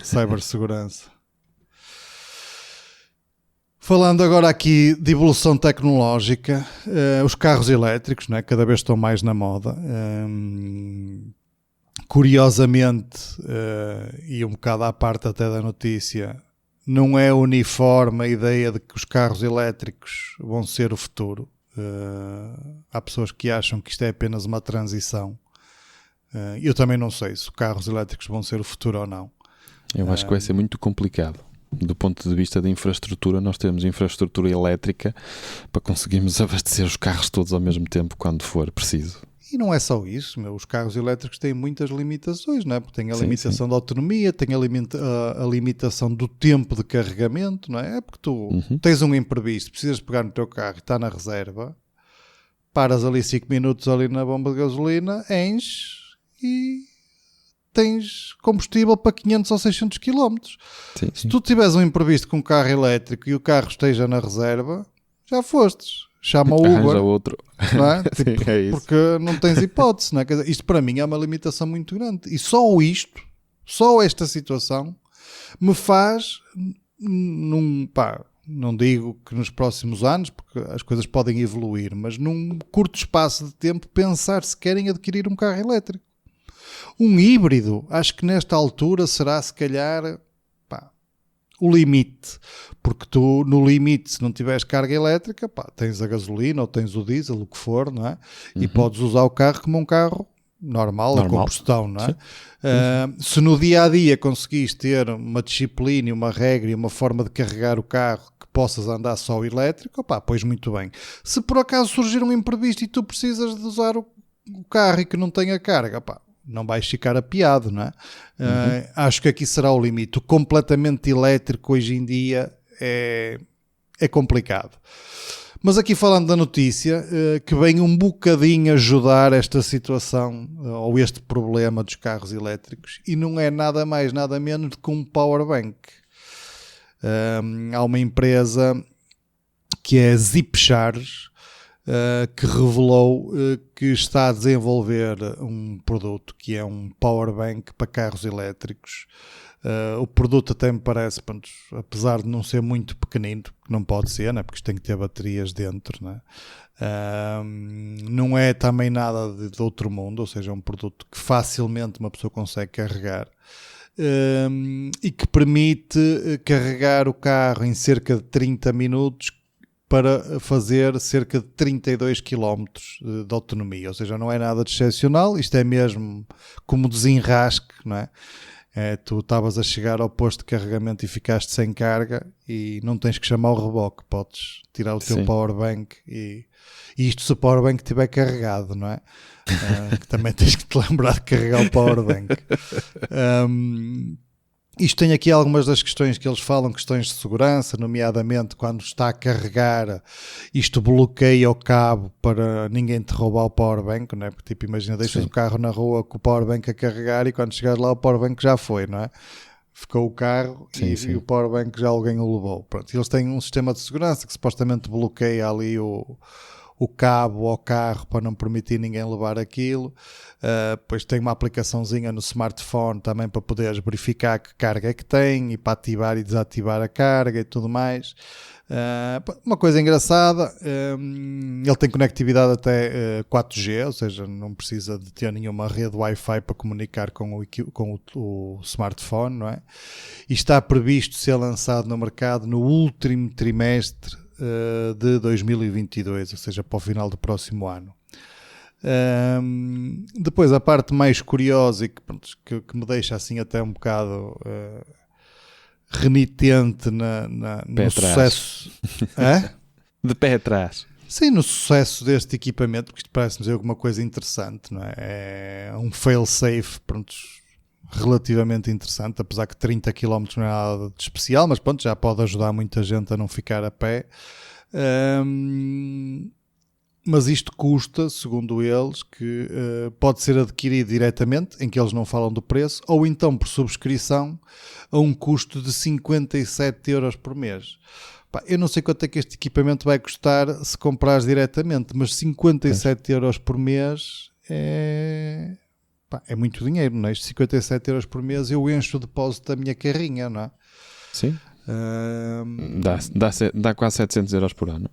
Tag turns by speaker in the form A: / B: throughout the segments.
A: cibersegurança. Falando agora aqui de evolução tecnológica, os carros elétricos, né, cada vez estão mais na moda. Curiosamente, e um bocado à parte até da notícia, não é uniforme a ideia de que os carros elétricos vão ser o futuro. Há pessoas que acham que isto é apenas uma transição. Eu também não sei se os carros elétricos vão ser o futuro ou não.
B: Eu acho que vai ser muito complicado. Do ponto de vista da infraestrutura, nós temos infraestrutura elétrica para conseguirmos abastecer os carros todos ao mesmo tempo quando for preciso.
A: E não é só isso, os carros elétricos têm muitas limitações, não é? Porque tem a limitação da autonomia, tem a limitação do tempo de carregamento, não é? É porque tu tens um imprevisto, precisas pegar no teu carro e está na reserva, paras ali 5 minutos ali na bomba de gasolina, enches e tens combustível para 500 ou 600 km. Se tu tiveres um imprevisto com um carro elétrico e o carro esteja na reserva, já fostes. Chama o Uber,
B: outro.
A: Não é?
B: Sim, é isso.
A: Porque não tens hipótese. Não é? Quer dizer, isto para mim é uma limitação muito grande. E só esta situação, me faz, não digo que nos próximos anos, porque as coisas podem evoluir, mas num curto espaço de tempo, pensar se querem adquirir um carro elétrico. Um híbrido, acho que nesta altura será se calhar o limite, porque tu no limite, se não tiveres carga elétrica, tens a gasolina ou tens o diesel, o que for, não é? E podes usar o carro como um carro normal. A combustão, não é? Se no dia a dia conseguis ter uma disciplina, uma regra e uma forma de carregar o carro que possas andar só elétrico, pois muito bem. Se por acaso surgir um imprevisto e tu precisas de usar o carro e que não tenha carga, não vais ficar apiado, não é? Acho que aqui será o limite. O completamente elétrico hoje em dia é complicado. Mas aqui falando da notícia, que vem um bocadinho ajudar esta situação ou este problema dos carros elétricos, e não é nada mais, nada menos do que um powerbank. Há uma empresa que é Zipcharge, que revelou que está a desenvolver um produto que é um powerbank para carros elétricos. O produto até me parece, apesar de não ser muito pequenino, que não pode ser, né? Porque isto tem que ter baterias dentro, né? Não é também nada de outro mundo, ou seja, é um produto que facilmente uma pessoa consegue carregar. E que permite carregar o carro em cerca de 30 minutos para fazer cerca de 32 km de autonomia, ou seja, não é nada de excepcional, isto é mesmo como desenrasque, não é? Tu estavas a chegar ao posto de carregamento e ficaste sem carga e não tens que chamar o reboque, podes tirar o teu powerbank e isto se o powerbank estiver carregado, não é? Que também tens que te lembrar de carregar o powerbank. Isto tem aqui algumas das questões que eles falam, questões de segurança, nomeadamente quando está a carregar, isto bloqueia o cabo para ninguém te roubar o powerbank, não é? Porque tipo, imagina, deixas o carro na rua com o powerbank a carregar e quando chegares lá o powerbank já foi, não é? Ficou o carro e o powerbank já alguém o levou. Pronto, eles têm um sistema de segurança que supostamente bloqueia ali o cabo ao carro para não permitir ninguém levar aquilo. Depois tem uma aplicaçãozinha no smartphone também para poderes verificar que carga é que tem e para ativar e desativar a carga e tudo mais. Uma coisa engraçada, ele tem conectividade até 4G, ou seja, não precisa de ter nenhuma rede Wi-Fi para comunicar com o smartphone, não é? E está previsto ser lançado no mercado no último trimestre de 2022, ou seja, para o final do próximo ano. Depois a parte mais curiosa e que me deixa assim até um bocado renitente no sucesso
B: de pé atrás.
A: Sim, no sucesso deste equipamento, porque isto parece-nos alguma coisa interessante, não é? É um fail-safe, relativamente interessante, apesar que 30 km não é nada de especial, mas já pode ajudar muita gente a não ficar a pé. Mas isto custa, segundo eles, que pode ser adquirido diretamente, em que eles não falam do preço, ou então por subscrição a um custo de 57 euros por mês. Eu não sei quanto é que este equipamento vai custar se comprares diretamente, mas 57 euros por mês é Pá, é muito dinheiro, não é? Estes 57 euros por mês eu encho o depósito da minha carrinha, não é?
B: Sim. Dá quase 700 euros por ano.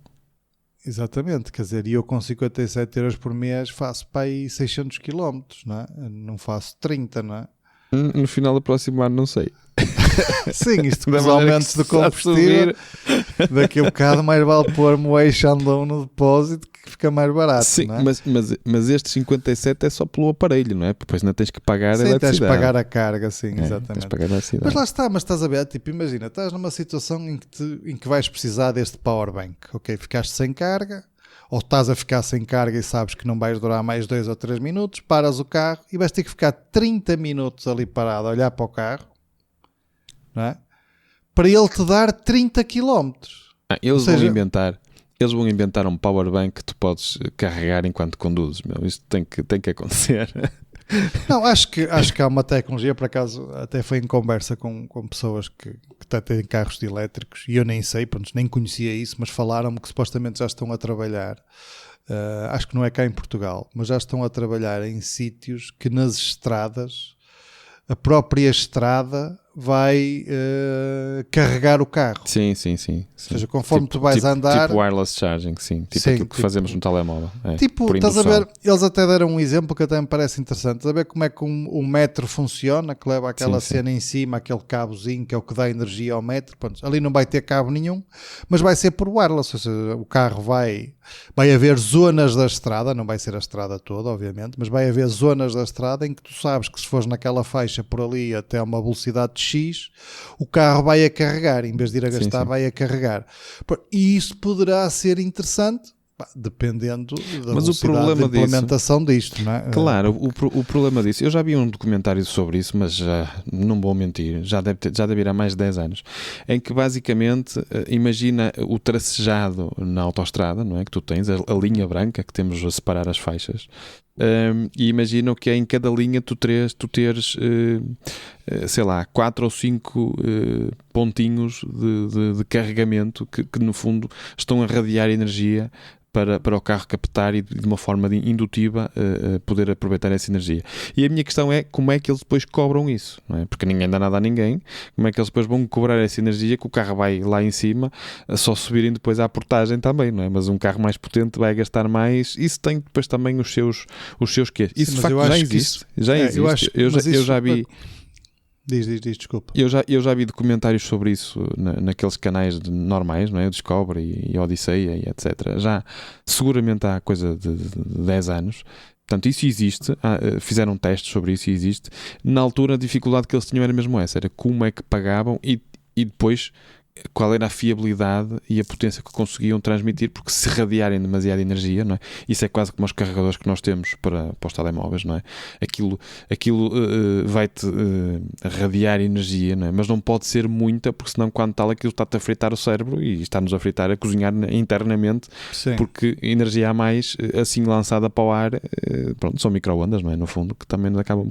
A: Exatamente, quer dizer, e eu com 57 euros por mês faço para aí 600 km, não é? Não faço 30, não é?
B: No final do próximo ano, não sei.
A: Sim, isto com os aumentos do combustível, daqui a bocado mais vale pôr-me o eixo andão no depósito que fica mais barato.
B: Sim,
A: não é?
B: mas estes 57 é só pelo aparelho, não é? Porque depois ainda tens que pagar a eletricidade.
A: Tens que pagar a carga, sim, exatamente.
B: Tens que pagar a eletricidade.
A: Mas lá está, mas estás a ver, tipo, imagina, estás numa situação em que vais precisar deste powerbank, ok? Ficaste sem carga, ou estás a ficar sem carga e sabes que não vais durar mais 2 ou 3 minutos, paras o carro e vais ter que ficar 30 minutos ali parado a olhar para o carro, não é? Para ele te dar 30 km.
B: Eles vão inventar um powerbank que tu podes carregar enquanto conduzes. Meu. Isto tem que acontecer.
A: Não, acho que há uma tecnologia, por acaso, até foi em conversa com pessoas que têm carros de elétricos, e eu nem sei, pronto, nem conhecia isso, mas falaram-me que supostamente já estão a trabalhar, acho que não é cá em Portugal, mas já estão a trabalhar em sítios que nas estradas, a própria estrada vai carregar o carro.
B: Sim.
A: Ou seja, conforme tu vais andar...
B: Tipo wireless charging, sim. Tipo aquilo que fazemos no telemóvel.
A: Tipo, estás a ver, eles até deram um exemplo que até me parece interessante. Estás a ver como é que um metro funciona, que leva aquela cena em cima, aquele cabozinho que é o que dá energia ao metro. Pronto, ali não vai ter cabo nenhum, mas vai ser por wireless. Ou seja, o carro vai haver zonas da estrada, não vai ser a estrada toda, obviamente, mas vai haver zonas da estrada em que tu sabes que se fores naquela faixa por ali até uma velocidade de X, o carro vai a carregar, em vez de ir a gastar, vai a carregar. E isso poderá ser interessante, dependendo da velocidade de implementação disto, não é?
B: Claro, o problema disso, eu já vi um documentário sobre isso, mas já não vou mentir, já deve ir há mais de 10 anos, em que basicamente imagina o tracejado na autoestrada, não é? Que tu tens, a linha branca que temos a separar as faixas. E imagina o que é em cada linha tu teres sei lá, 4 ou 5 pontinhos de carregamento que no fundo estão a radiar energia para o carro captar e de uma forma indutiva poder aproveitar essa energia. E a minha questão é como é que eles depois cobram isso, não é? Porque ninguém dá nada a ninguém, como é que eles depois vão cobrar essa energia que o carro vai lá em cima, só subirem depois à portagem também, não é? Mas um carro mais potente vai gastar mais, isso tem depois também os seus quê? Isso
A: sim,
B: de facto já existe. Já existe. Eu já vi...
A: Diz, desculpa.
B: Eu já vi documentários sobre isso naqueles canais normais, não é? O Discovery e Odisseia e etc. Já seguramente há coisa de 10 anos. Portanto, isso existe. Fizeram testes sobre isso e existe. Na altura, a dificuldade que eles tinham era mesmo essa. Era como é que pagavam e depois qual era a fiabilidade e a potência que conseguiam transmitir, porque se radiarem demasiada energia, não é? Isso é quase como os carregadores que nós temos para os telemóveis, não é? Aquilo vai-te radiar energia, não é? Mas não pode ser muita, porque senão quando tal aquilo está-te a fritar o cérebro e está-nos a fritar, a cozinhar internamente. Sim. Porque energia a mais, assim lançada para o ar, pronto, são micro-ondas, não é? No fundo, que também acabam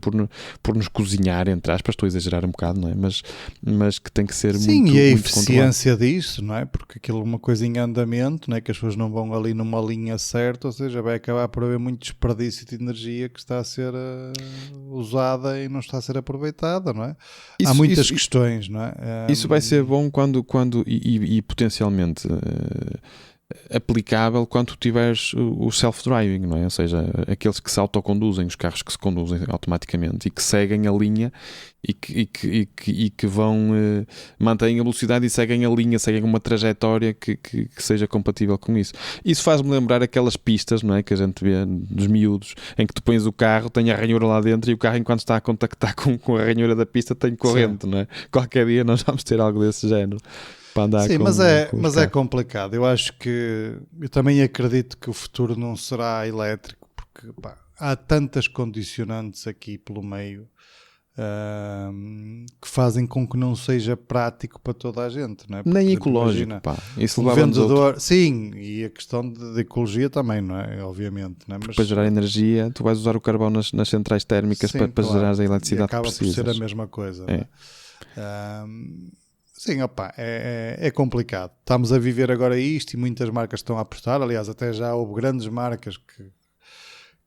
B: por nos cozinhar, entre aspas, estou a exagerar um bocado, não é? Mas que tem que ser muito controlado.
A: Ciência disso, não é? Porque aquilo é uma coisa em andamento, não é? Que as pessoas não vão ali numa linha certa, ou seja, vai acabar por haver muito desperdício de energia que está a ser usada e não está a ser aproveitada, não é? Há muitas questões, não é?
B: Isso vai ser bom quando potencialmente aplicável quando tiveres o self-driving, não é? Ou seja, aqueles que se autoconduzem, os carros que se conduzem automaticamente e que seguem a linha e que vão mantêm a velocidade e seguem a linha, seguem uma trajetória que seja compatível com isso. Isso faz-me lembrar aquelas pistas, não é? Que a gente vê dos miúdos, em que tu pões o carro, tem a ranhura lá dentro e o carro, enquanto está a contactar com a ranhura da pista, tem corrente, não é? Qualquer dia nós vamos ter algo desse género.
A: Sim, mas é complicado. Eu acho que eu também acredito que o futuro não será elétrico, porque há tantas condicionantes aqui pelo meio que fazem com que não seja prático para toda a gente, não é? Porque,
B: nem ecológico, imagina,
A: isso um vendedor, sim, e a questão de ecologia também, não é? Obviamente, não é? Mas
B: para gerar energia, tu vais usar o carvão nas centrais térmicas, sim, para gerar a eletricidade que precisas.
A: Acaba por ser a mesma coisa. É. Sim, é complicado. Estamos a viver agora isto e muitas marcas estão a apostar. Aliás, até já houve grandes marcas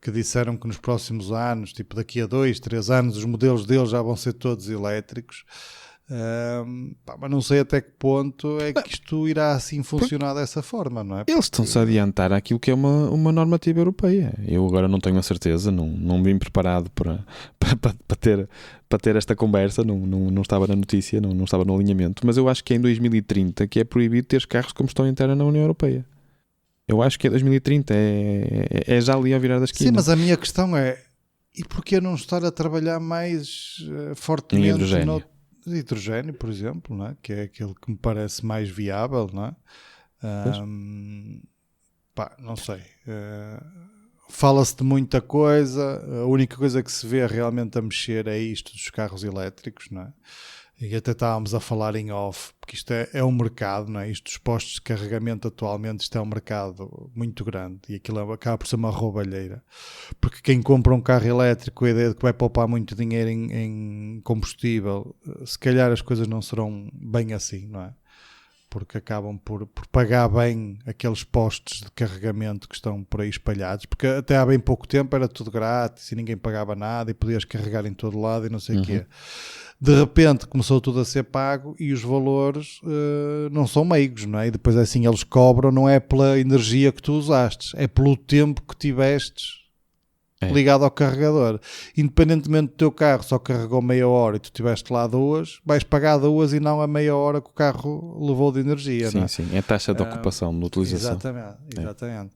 A: que que disseram que nos próximos anos, tipo daqui a 2, 3 anos, os modelos deles já vão ser todos elétricos. Mas não sei até que ponto é que isto irá assim funcionar dessa forma, não é?
B: Eles estão-se a adiantar àquilo que é uma normativa europeia. Eu agora não tenho a certeza, não vim preparado para ter esta conversa, não estava na notícia, não estava no alinhamento, mas eu acho que é em 2030 que é proibido ter carros de combustão interna na União Europeia. Eu acho que é 2030, é já ali ao virar da esquina.
A: Sim, mas a minha questão é, e porquê não estar a trabalhar mais fortemente
B: em hidrogênio?
A: Hidrogênio, por exemplo, não é? Que é aquele que me parece mais viável, não é? Não sei. Fala-se de muita coisa, a única coisa que se vê realmente a mexer é isto dos carros elétricos, não é? E até estávamos a falar em off, porque isto é um mercado, não é? Isto dos postos de carregamento atualmente, isto é um mercado muito grande e aquilo acaba por ser uma roubalheira. Porque quem compra um carro elétrico, a ideia de que vai poupar muito dinheiro em combustível, se calhar as coisas não serão bem assim, não é? Porque acabam por pagar bem aqueles postos de carregamento que estão por aí espalhados, porque até há bem pouco tempo era tudo grátis e ninguém pagava nada e podias carregar em todo lado e não sei o quê. De repente começou tudo a ser pago e os valores não são meigos, não é? E depois assim eles cobram, não é pela energia que tu usaste, é pelo tempo que tivestes ligado ao carregador. Independentemente do teu carro só carregou meia hora e tu estiveste lá 2, vais pagar 2 e não a meia hora que o carro levou de energia.
B: Sim,
A: não é?
B: sim, é a taxa de ocupação, de utilização.
A: Exatamente.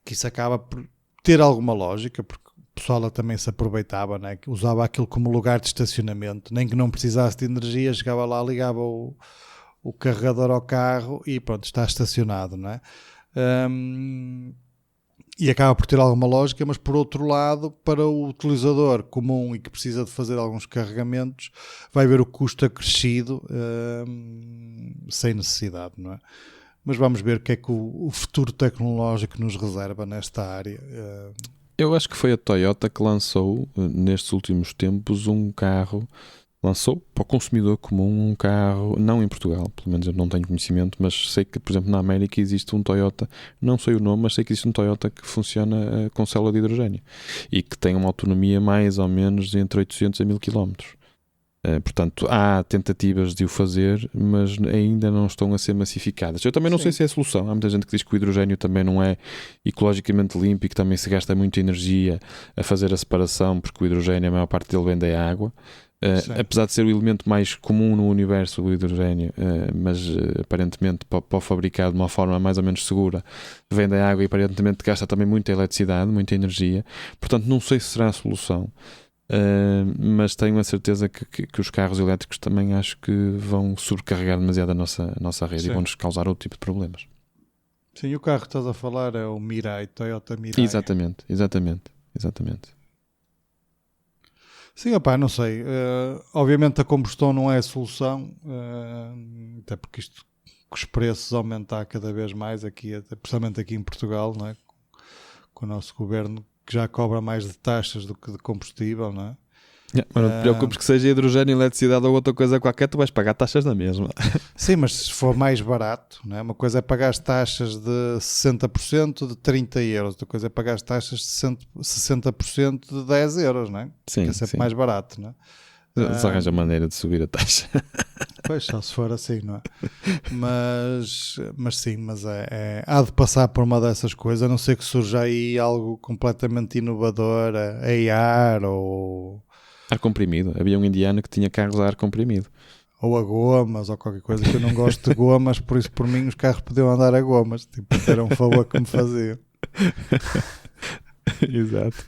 A: Que isso acaba por ter alguma lógica, porque o pessoal também se aproveitava, né? Usava aquilo como lugar de estacionamento, nem que não precisasse de energia, chegava lá, ligava o carregador ao carro e pronto, está estacionado, não é? E acaba por ter alguma lógica, mas por outro lado, para o utilizador comum e que precisa de fazer alguns carregamentos, vai ver o custo acrescido sem necessidade, não é? Mas vamos ver o que é que o futuro tecnológico nos reserva nesta área.
B: Eu acho que foi a Toyota que lançou, nestes últimos tempos, um carro, lançou para o consumidor comum um carro, não em Portugal, pelo menos eu não tenho conhecimento, mas sei que, por exemplo, na América existe um Toyota, não sei o nome, mas sei que existe um Toyota que funciona com célula de hidrogênio e que tem uma autonomia mais ou menos entre 800 a 1000 km. Portanto, há tentativas de o fazer, mas ainda não estão a ser massificadas. Eu também não sei se é a solução. Há muita gente que diz que o hidrogênio também não é ecologicamente limpo e que também se gasta muita energia a fazer a separação, porque o hidrogênio, a maior parte dele vem da água. Apesar de ser o elemento mais comum no universo, o hidrogênio, mas aparentemente para o fabricar de uma forma mais ou menos segura, vem da água e aparentemente gasta também muita eletricidade, muita energia. Portanto, não sei se será a solução. Mas tenho a certeza que os carros elétricos também acho que vão sobrecarregar demasiado a nossa rede. Sim. E vão-nos causar outro tipo de problemas.
A: Sim, o carro que estás a falar é o Mirai, Toyota Mirai.
B: Exatamente.
A: Sim, não sei. Obviamente a combustão não é a solução, até porque isto, com os preços aumentar cada vez mais aqui, principalmente aqui em Portugal, não é? Com o nosso governo que já cobra mais de taxas do que de combustível, não é?
B: Mas não te preocupes que seja hidrogênio, eletricidade ou outra coisa qualquer, tu vais pagar taxas na mesma.
A: Sim, mas se for mais barato, não é? Uma coisa é pagar as taxas de 60% de 30 euros, outra coisa é pagar as taxas de 60% de 10 euros, não é?
B: Sim,
A: que é sempre mais barato, não é?
B: Se arranja maneira de subir a taxa.
A: Pois, só se for assim, não é? Mas sim, há de passar por uma dessas coisas, a não ser que surja aí algo completamente inovador, a ar ou...
B: Ar comprimido. Havia um indiano que tinha carros a ar comprimido.
A: Ou a gomas, ou qualquer coisa, que eu não gosto de gomas, por isso por mim os carros podiam andar a gomas, tipo, era um favor que me fazia.
B: Exato.